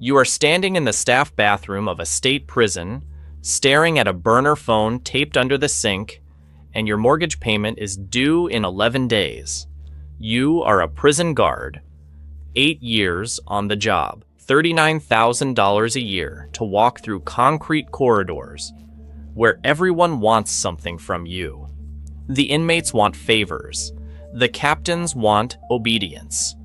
You are standing in the staff bathroom of a state prison, staring at a burner phone taped under the sink, and your mortgage payment is due in 11 days. You are a prison guard. 8 years on the job. $39,000 a year to walk through concrete corridors where everyone wants something from you. The inmates want favors. The captains want obedience.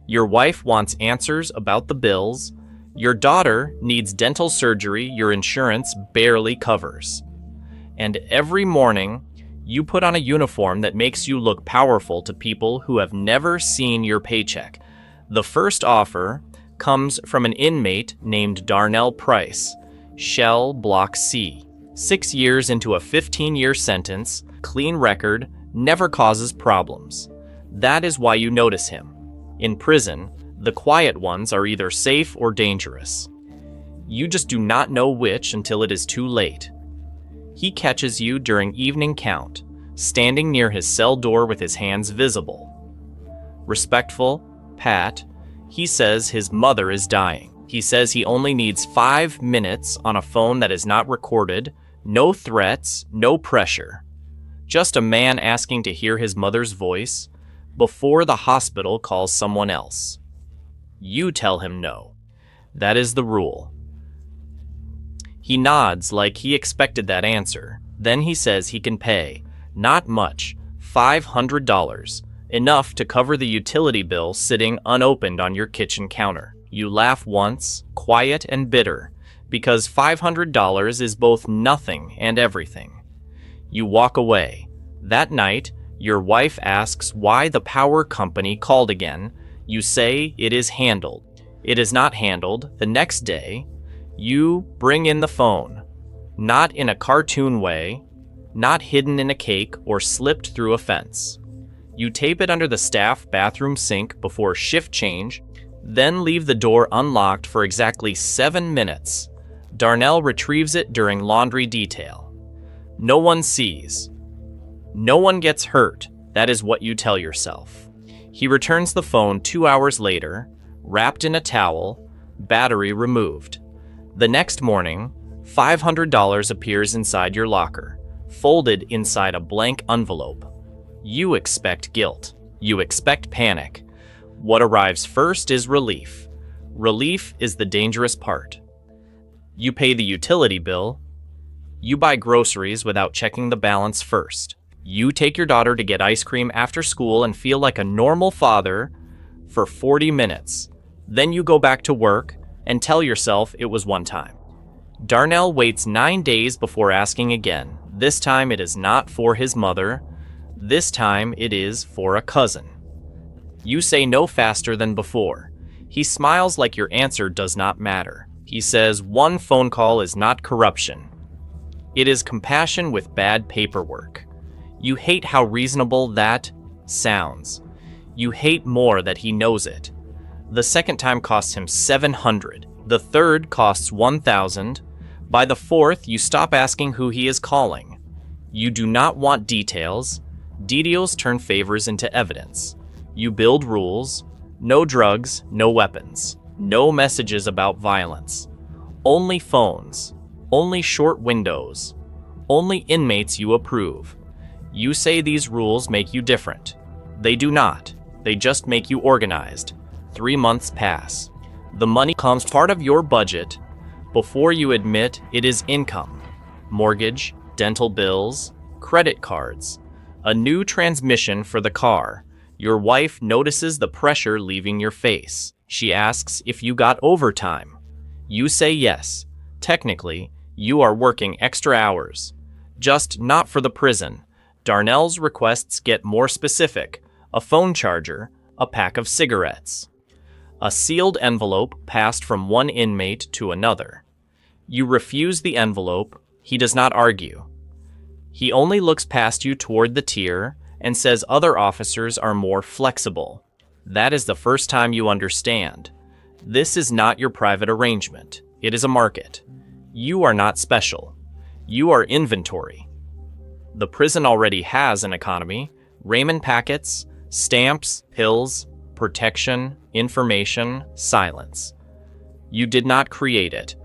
Your wife wants answers about the bills. Your daughter needs dental surgery your insurance barely covers. And every morning, you put on a uniform that makes you look powerful to people who have never seen your paycheck. The first offer comes from an inmate named Darnell Price, Shell Block C. 6 years into a 15-year sentence, clean record, never causes problems. That is why you notice him. In prison, the quiet ones are either safe or dangerous. You just do not know which until it is too late. He catches you during evening count, standing near his cell door with his hands visible. Respectful, pat, he says his mother is dying. He says he only needs 5 minutes on a phone that is not recorded, no threats, no pressure. Just a man asking to hear his mother's voice before the hospital calls someone else. You tell him no. That is the rule. He nods like he expected that answer. Then he says he can pay. Not much, $500, enough to cover the utility bill sitting unopened on your kitchen counter. You laugh once, quiet and bitter, because $500 is both nothing and everything. You walk away. That night, your wife asks why the power company called again. You say it is handled. It is not handled. The next day, you bring in the phone. Not in a cartoon way, not hidden in a cake or slipped through a fence. You tape it under the staff bathroom sink before shift change, then leave the door unlocked for exactly 7 minutes. Darnell retrieves it during laundry detail. No one sees. No one gets hurt. That is what you tell yourself. He returns the phone 2 hours later, wrapped in a towel, battery removed. The next morning, $500 appears inside your locker, folded inside a blank envelope. You expect guilt. You expect panic. What arrives first is relief. Relief is the dangerous part. You pay the utility bill. You buy groceries without checking the balance first. You take your daughter to get ice cream after school and feel like a normal father for 40 minutes. Then you go back to work and tell yourself it was one time. Darnell waits 9 days before asking again. This time it is not for his mother. This time it is for a cousin. You say no faster than before. He smiles like your answer does not matter. He says one phone call is not corruption. It is compassion with bad paperwork. You hate how reasonable that sounds. You hate more that he knows it. The second time costs him $700. The third costs $1,000. By the fourth, you stop asking who he is calling. You do not want details. Details turn favors into evidence. You build rules. No drugs, no weapons. No messages about violence. Only phones. Only short windows. Only inmates you approve. You say these rules make you different. They do not. They just make you organized. 3 months pass. The money comes part of your budget before you admit it is income. Mortgage, dental bills, credit cards, a new transmission for the car. Your wife notices the pressure leaving your face. She asks if you got overtime. You say yes. Technically, you are working extra hours. Just not for the prison. Darnell's requests get more specific. A phone charger, a pack of cigarettes. A sealed envelope passed from one inmate to another. You refuse the envelope. He does not argue. He only looks past you toward the tier and says other officers are more flexible. That is the first time you understand. This is not your private arrangement. It is a market. You are not special. You are inventory. The prison already has an economy. Ramen packets, stamps, pills, protection, information, silence. You did not create it.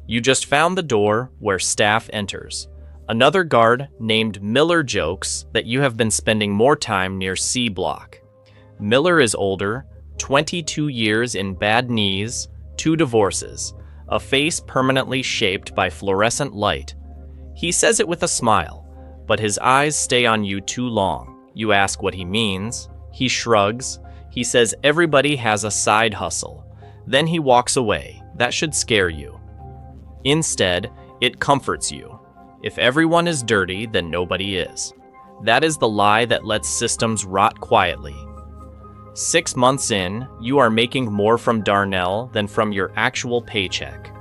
You just found the door where staff enters. Another guard named Miller jokes that you have been spending more time near C block. Miller is older, 22 years in bad knees, 2 divorces, a face permanently shaped by fluorescent light. He says it with a smile, but his eyes stay on you too long. You ask what he means. He shrugs. He says everybody has a side hustle. Then he walks away. That should scare you. Instead, it comforts you. If everyone is dirty, then nobody is. That is the lie that lets systems rot quietly. 6 months in, you are making more from Darnell than from your actual paycheck.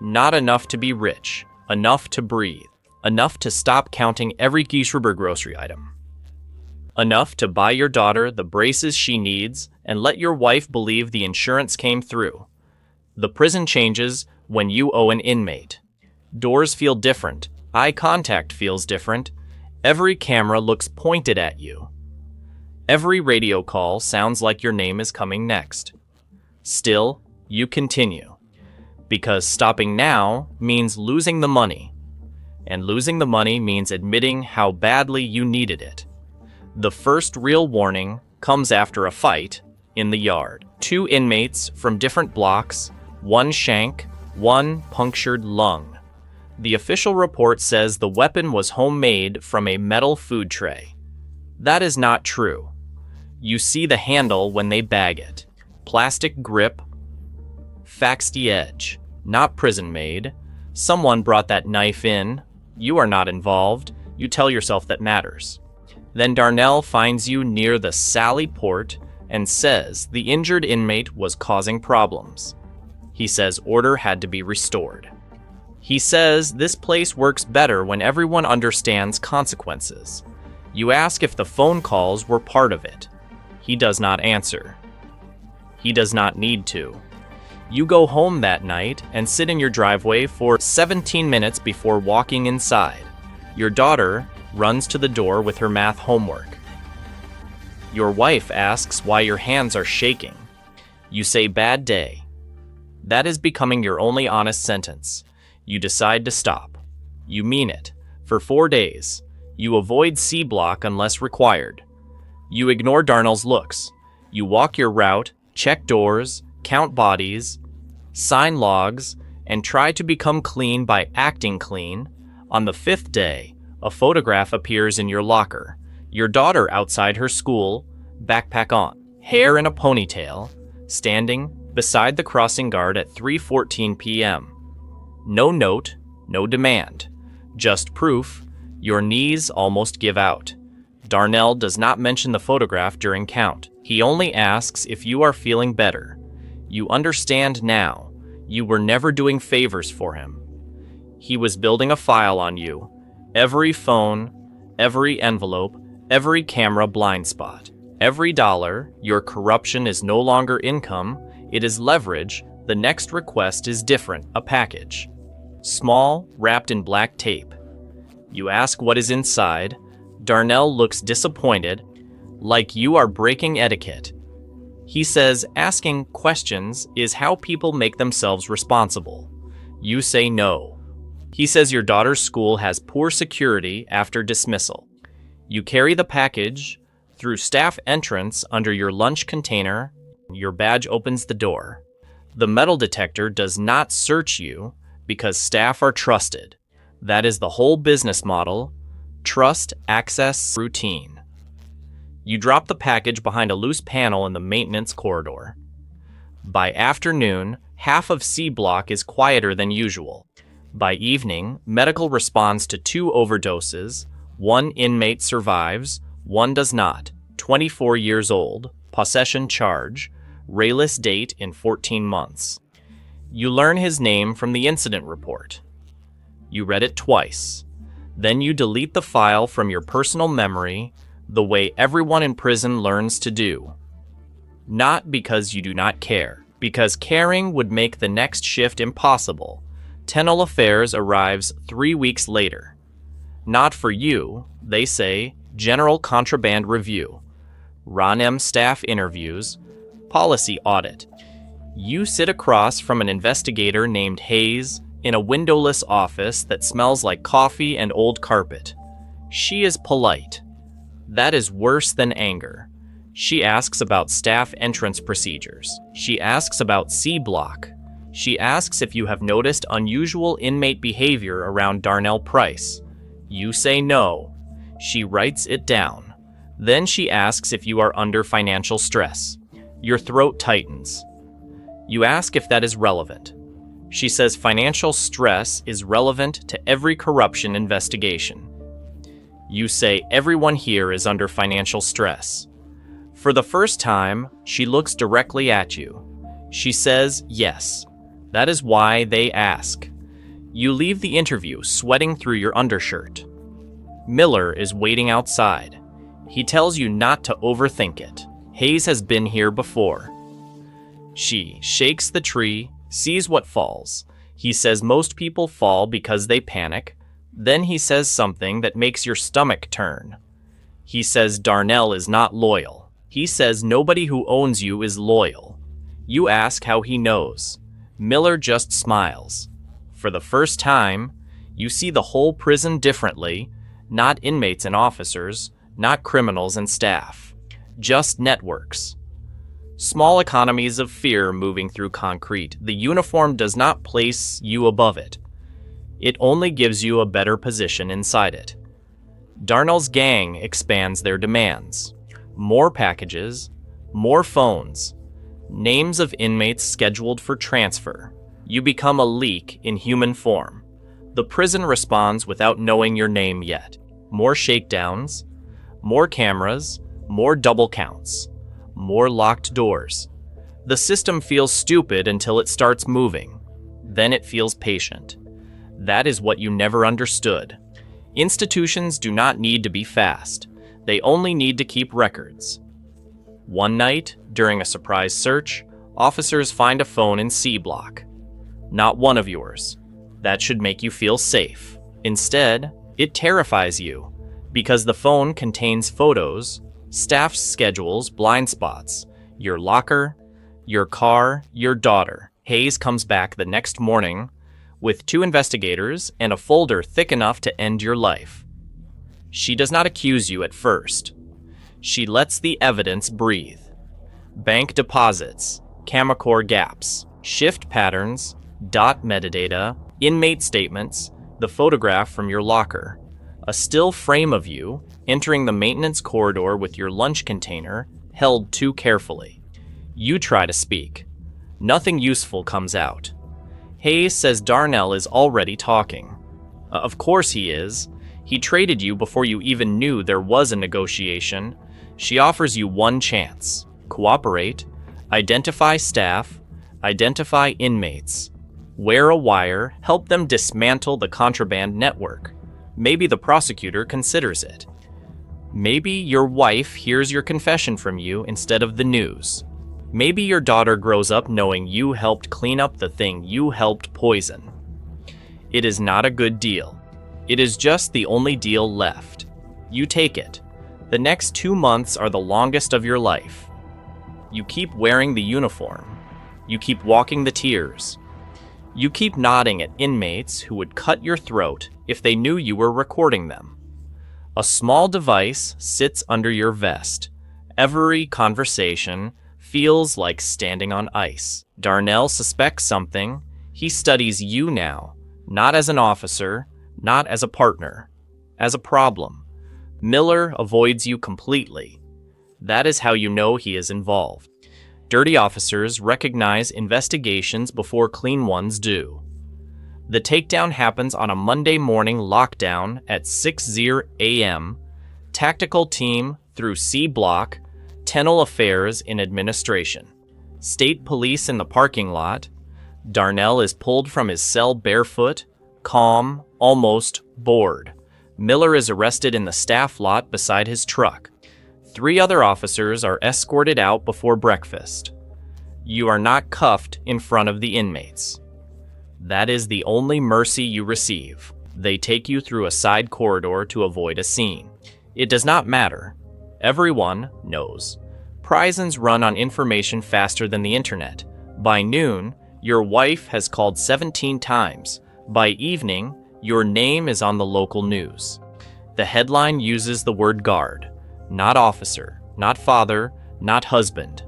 Not enough to be rich, enough to breathe, enough to stop counting every Gieshuber grocery item. Enough to buy your daughter the braces she needs and let your wife believe the insurance came through. The prison changes when you owe an inmate. Doors feel different. Eye contact feels different. Every camera looks pointed at you. Every radio call sounds like your name is coming next. Still, you continue. Because stopping now means losing the money. And losing the money means admitting how badly you needed it. The first real warning comes after a fight in the yard. 2 inmates from different blocks, 1 shank, 1 punctured lung. The official report says the weapon was homemade from a metal food tray. That is not true. You see the handle when they bag it. Plastic grip, faxed edge, not prison-made. Someone brought that knife in. You are not involved. You tell yourself that matters. Then Darnell finds you near the Sally port and says the injured inmate was causing problems. He says order had to be restored. He says this place works better when everyone understands consequences. You ask if the phone calls were part of it. He does not answer. He does not need to. You go home that night and sit in your driveway for 17 minutes before walking inside. Your daughter runs to the door with her math homework. Your wife asks why your hands are shaking. You say bad day. That is becoming your only honest sentence. You decide to stop. You mean it. For 4 days. You avoid C block unless required. You ignore Darnell's looks. You walk your route, check doors, count bodies, sign logs, and try to become clean by acting clean. On the 5th day, a photograph appears in your locker. Your daughter outside her school, backpack on, hair in a ponytail, standing beside the crossing guard at 3:14 p.m. No note, no demand. Just proof. Your knees almost give out. Darnell does not mention the photograph during count. He only asks if you are feeling better. You understand now. You were never doing favors for him. He was building a file on you. Every phone, every envelope, every camera blind spot. Every dollar, your corruption is no longer income, it is leverage. The next request is different, a package. Small, wrapped in black tape. You ask what is inside. Darnell looks disappointed, like you are breaking etiquette. He says asking questions is how people make themselves responsible. You say no. He says your daughter's school has poor security after dismissal. You carry the package through staff entrance under your lunch container. Your badge opens the door. The metal detector does not search you because staff are trusted. That is the whole business model. Trust, access, routine. You drop the package behind a loose panel in the maintenance corridor. By afternoon, half of C block is quieter than usual. By evening, medical responds to 2 overdoses. 1 inmate survives, 1 does not. 24 years old, possession charge, rayless date in 14 months. You learn his name from the incident report. You read it twice. Then you delete the file from your personal memory, the way everyone in prison learns to do. Not because you do not care, because caring would make the next shift impossible. Tenal Affairs arrives 3 weeks later. Not for you, they say, General Contraband Review, Ron M. staff interviews, policy audit. You sit across from an investigator named Hayes in a windowless office that smells like coffee and old carpet. She is polite. That is worse than anger. She asks about staff entrance procedures. She asks about C block. She asks if you have noticed unusual inmate behavior around Darnell Price. You say no. She writes it down. Then she asks if you are under financial stress. Your throat tightens. You ask if that is relevant. She says financial stress is relevant to every corruption investigation. You say everyone here is under financial stress. For the first time, she looks directly at you. She says yes. That is why they ask. You leave the interview sweating through your undershirt. Miller is waiting outside. He tells you not to overthink it. Hayes has been here before. She shakes the tree, sees what falls. He says most people fall because they panic. Then he says something that makes your stomach turn. He says Darnell is not loyal. He says nobody who owns you is loyal. You ask how he knows. Miller just smiles. For the first time, you see the whole prison differently, not inmates and officers, not criminals and staff, just networks. Small economies of fear moving through concrete. The uniform does not place you above it. It only gives you a better position inside it. Darnell's gang expands their demands. More packages, more phones, names of inmates scheduled for transfer. You become a leak in human form. The prison responds without knowing your name yet. More shakedowns, more cameras, more double counts, more locked doors. The system feels stupid until it starts moving. Then it feels patient. That is what you never understood. Institutions do not need to be fast. They only need to keep records. One night, during a surprise search, officers find a phone in C block. Not one of yours. That should make you feel safe. Instead, it terrifies you, because the phone contains photos, staff schedules, blind spots, your locker, your car, your daughter. Hayes comes back the next morning with 2 investigators and a folder thick enough to end your life. She does not accuse you at first. She lets the evidence breathe. Bank deposits, Camacor gaps, shift patterns, dot metadata, inmate statements, the photograph from your locker, a still frame of you entering the maintenance corridor with your lunch container held too carefully. You try to speak. Nothing useful comes out. Hayes says Darnell is already talking. Of course he is. He traded you before you even knew there was a negotiation. She offers you one chance. Cooperate, identify staff, identify inmates, wear a wire, help them dismantle the contraband network. Maybe the prosecutor considers it. Maybe your wife hears your confession from you instead of the news. Maybe your daughter grows up knowing you helped clean up the thing you helped poison. It is not a good deal. It is just the only deal left. You take it. The next 2 months are the longest of your life. You keep wearing the uniform. You keep walking the tiers. You keep nodding at inmates who would cut your throat if they knew you were recording them. A small device sits under your vest. Every conversation feels like standing on ice. Darnell suspects something. He studies you now, not as an officer, not as a partner, as a problem. Miller avoids you completely. That is how you know he is involved. Dirty officers recognize investigations before clean ones do. The takedown happens on a Monday morning lockdown at 6:00 a.m. Tactical team through C block, Tenal affairs in administration. State police in the parking lot. Darnell is pulled from his cell barefoot, calm, almost bored. Miller is arrested in the staff lot beside his truck. 3 other officers are escorted out before breakfast. You are not cuffed in front of the inmates. That is the only mercy you receive. They take you through a side corridor to avoid a scene. It does not matter. Everyone knows. Prisons run on information faster than the internet. By noon, your wife has called 17 times. By evening, your name is on the local news. The headline uses the word guard, not officer, not father, not husband.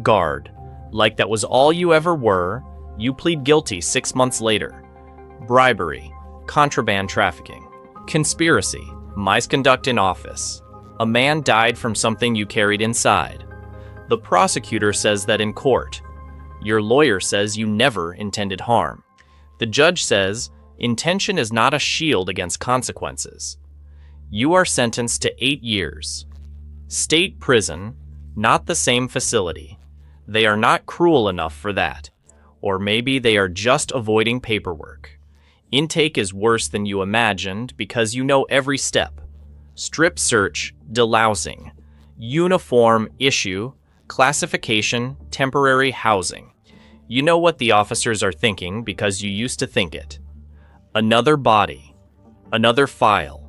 Guard. Like that was all you ever were. You plead guilty 6 months later. Bribery, contraband trafficking, conspiracy, misconduct in office. A man died from something you carried inside. The prosecutor says that in court. Your lawyer says you never intended harm. The judge says intention is not a shield against consequences. You are sentenced to 8 years. State prison, not the same facility. They are not cruel enough for that. Or maybe they are just avoiding paperwork. Intake is worse than you imagined because you know every step. Strip search, delousing, uniform issue, classification, temporary housing. You know what the officers are thinking because you used to think it. Another body, another file,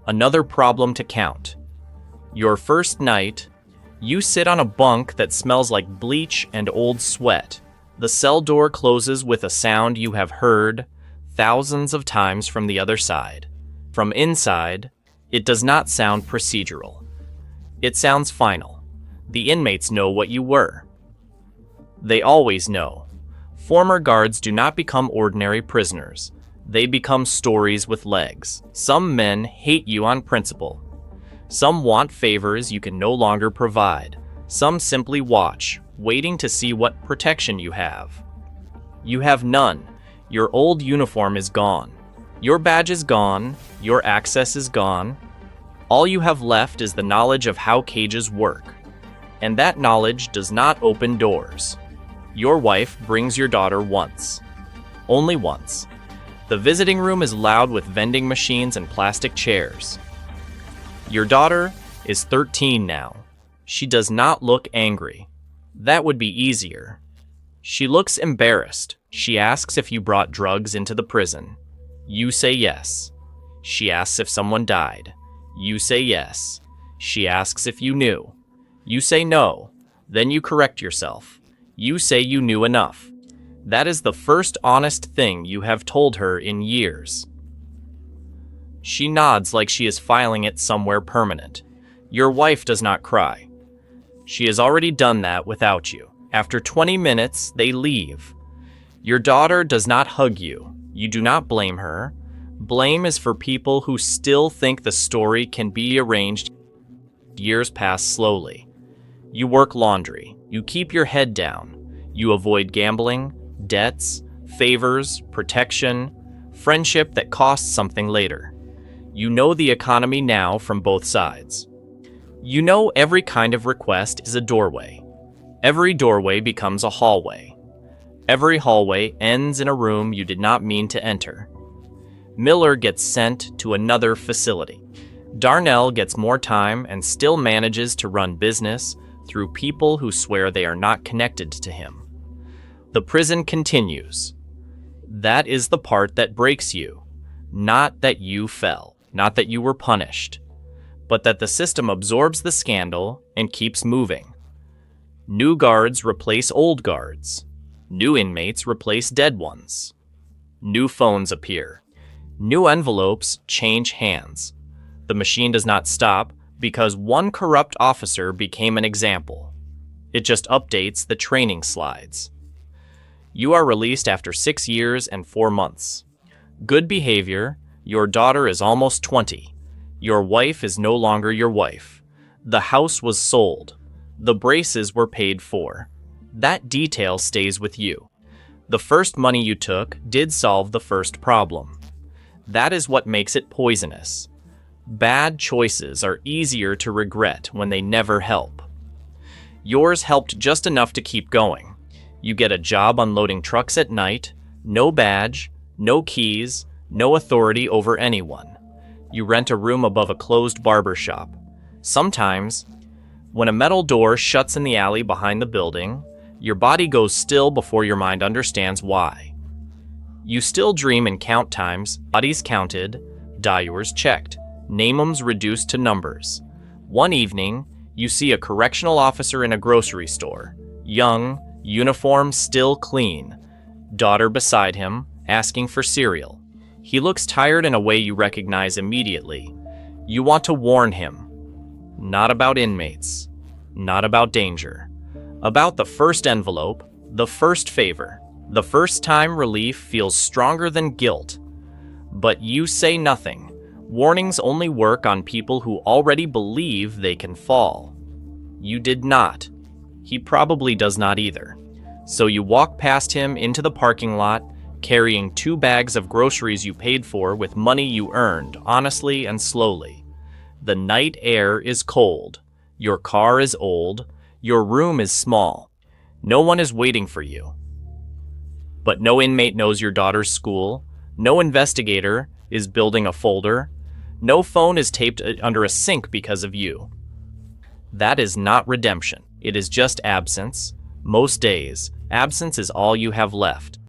another problem to count. Your first night, you sit on a bunk that smells like bleach and old sweat. The cell door closes with a sound you have heard thousands of times from the other side. From inside, it does not sound procedural. It sounds final. The inmates know what you were. They always know. Former guards do not become ordinary prisoners. They become stories with legs. Some men hate you on principle. Some want favors you can no longer provide. Some simply watch, waiting to see what protection you have. You have none. Your old uniform is gone. Your badge is gone. Your access is gone. All you have left is the knowledge of how cages work. And that knowledge does not open doors. Your wife brings your daughter once. Only once. The visiting room is loud with vending machines and plastic chairs. Your daughter is 13 now. She does not look angry. That would be easier. She looks embarrassed. She asks if you brought drugs into the prison. You say yes. She asks if someone died. You say yes. She asks if you knew. You say no. Then you correct yourself. You say you knew enough. That is the first honest thing you have told her in years. She nods like she is filing it somewhere permanent. Your wife does not cry. She has already done that without you. After 20 minutes, they leave. Your daughter does not hug you. You do not blame her. Blame is for people who still think the story can be arranged. Years pass slowly. You work laundry. You keep your head down. You avoid gambling, debts, favors, protection, friendship that costs something later. You know the economy now from both sides. You know every kind of request is a doorway. Every doorway becomes a hallway. Every hallway ends in a room you did not mean to enter. Miller gets sent to another facility. Darnell gets more time and still manages to run business through people who swear they are not connected to him. The prison continues. That is the part that breaks you. Not that you fell, not that you were punished, but that the system absorbs the scandal and keeps moving. New guards replace old guards. New inmates replace dead ones. New phones appear. New envelopes change hands. The machine does not stop because one corrupt officer became an example. It just updates the training slides. You are released after 6 years and 4 months. Good behavior. Your daughter is almost 20. Your wife is no longer your wife. The house was sold. The braces were paid for. That detail stays with you. The first money you took did solve the first problem. That is what makes it poisonous. Bad choices are easier to regret when they never help. Yours helped just enough to keep going. You get a job unloading trucks at night, no badge, no keys, no authority over anyone. You rent a room above a closed barber shop. Sometimes, when a metal door shuts in the alley behind the building, your body goes still before your mind understands why. You still dream in count times, bodies counted, diurs checked, namems reduced to numbers. One evening, you see a correctional officer in a grocery store, young, Uniform still clean. Daughter beside him, asking for cereal. He looks tired in a way you recognize immediately. You want to warn him. Not about inmates. Not about danger. About the first envelope, the first favor. The first time relief feels stronger than guilt. But you say nothing. Warnings only work on people who already believe they can fall. You did not. He probably does not either. So you walk past him into the parking lot, carrying 2 bags of groceries you paid for with money you earned, honestly and slowly. The night air is cold. Your car is old. Your room is small. No one is waiting for you. But no inmate knows your daughter's school. No investigator is building a folder. No phone is taped under a sink because of you. That is not redemption. It is just absence. Most days, absence is all you have left.